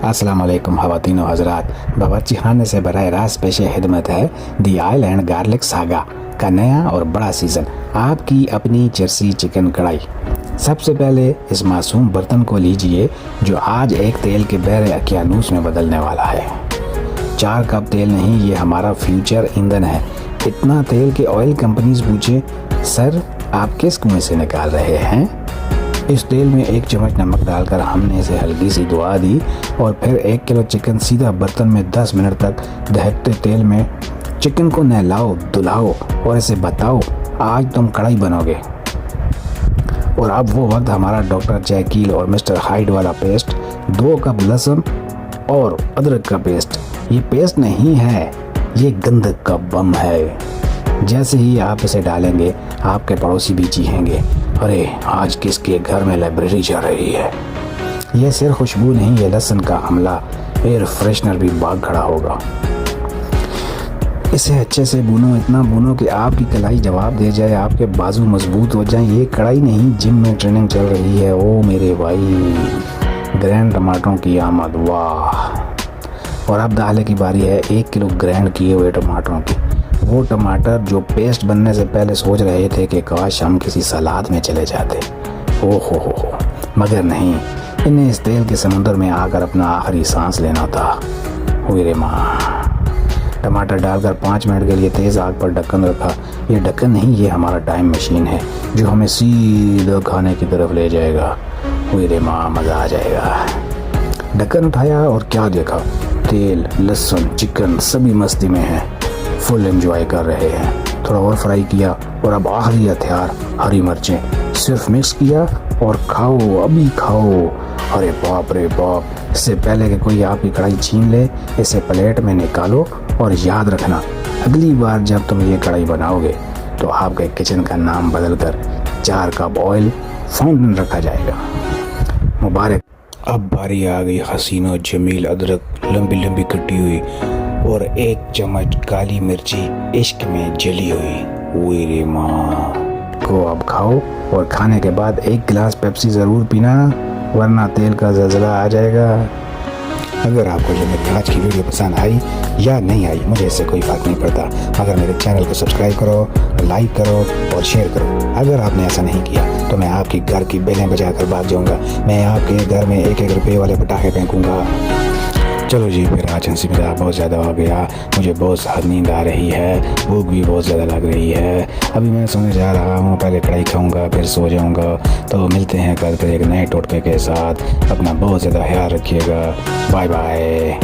अस्सलाम वालेकुम ख़वातीन व हज़रात। बावर्ची खाने से बराह रास्त पेश खिदमत है दी ऑयल एंड गार्लिक सागा का नया और बड़ा सीज़न, आपकी अपनी चरसी चिकन कढ़ाई। सबसे पहले इस मासूम बर्तन को लीजिए जो आज एक तेल के बहरे अकियानूस में बदलने वाला है। 4 कप तेल नहीं, ये हमारा फ्यूचर ईंधन है। इतना तेल कि ऑयल कंपनीज पूछे, सर आप किस कुएं से निकाल रहे हैं? इस तेल में 1 चम्मच नमक डालकर हमने इसे हल्की सी दुआ दी और फिर 1 किलो चिकन सीधा बर्तन में 10 मिनट तक दहकते तेल में चिकन को नहलाओ धुलाओ और इसे बताओ आज तुम कढ़ाई बनोगे। और अब वो वक्त हमारा डॉक्टर जैकील और मिस्टर हाइड वाला पेस्ट, 2 कप लहसुन और अदरक का पेस्ट। ये पेस्ट नहीं है, ये गंधक का बम है। जैसे ही आप इसे डालेंगे आपके पड़ोसी भी चीखेंगे, अरे आज किसके घर में लाइब्रेरी चल रही है। ये सिर्फ खुशबू नहीं, ये लहसुन का हमला, एयर फ्रेशनर भी भाग खड़ा होगा। इसे अच्छे से भूनो, इतना भूनो कि आपकी कलाई जवाब दे जाए, आपके बाजू मजबूत हो जाएं। ये कढ़ाई नहीं, जिम में ट्रेनिंग चल रही है। ओ मेरे भाई, ग्रैंड टमाटरों की आमद, वाह। और अब दाले की बारी है 1 किलो ग्रैंड किए हुए टमाटरों की। वो टमाटर जो पेस्ट बनने से पहले सोच रहे थे कि काश हम किसी सलाद में चले जाते। ओ हो, मगर नहीं, इन्हें इस तेल के समुद्र में आकर अपना आखिरी सांस लेना था। हुई माँ। टमाटर डालकर 5 मिनट के लिए तेज़ आग पर ढक्कन रखा। ये ढक्कन नहीं, ये हमारा टाइम मशीन है जो हमें सीधा खाने की तरफ ले जाएगा। हुई माँ, मज़ा आ जाएगा। ढक्कन उठाया और क्या देखा, तेल लहसुन चिकन सभी मस्ती में है, फुल एंजॉय कर रहे हैं। थोड़ा और फ्राई किया और अब आखिरी हथियार हरी मिर्चें सिर्फ मिक्स किया और खाओ, अभी खाओ। अरे बाप रे बाप। इससे पहले कि कोई आपकी कढ़ाई छीन ले, इसे प्लेट में निकालो और याद रखना, अगली बार जब तुम ये कढ़ाई बनाओगे तो आपके किचन का नाम बदलकर 4 कप ऑयल फाउंटेन रखा जाएगा। मुबारक। अब बारी आ गई हसीन और जमील अदरक लंबी लंबी कटी हुई और 1 चम्मच काली मिर्ची इश्क में जली हुई। रे माँ को अब खाओ और खाने के बाद 1 गिलास पेप्सी ज़रूर पीना, वरना तेल का ज़लज़ला आ जाएगा। अगर आपको जो मेरी आज की वीडियो पसंद आई या नहीं आई, मुझे इससे कोई फ़र्क नहीं पड़ता, मगर मेरे चैनल को सब्सक्राइब करो, लाइक करो और शेयर करो। अगर आपने ऐसा नहीं किया तो मैं आपके घर की बेलें बजाकर भाग जाऊँगा। मैं आपके घर में 1-1 रुपये वाले पटाखे फेंकूँगा। चलो जी, फिर आज हंसी मजाक बहुत ज़्यादा हो गया। मुझे बहुत ज़्यादा नींद आ रही है, भूख भी बहुत ज़्यादा लग रही है। अभी मैं सोने जा रहा हूँ, पहले कढ़ाई खाऊंगा फिर सो जाऊँगा। तो मिलते हैं कल फिर एक नए टोटके के साथ। अपना बहुत ज़्यादा ख्याल रखिएगा। Bye bye.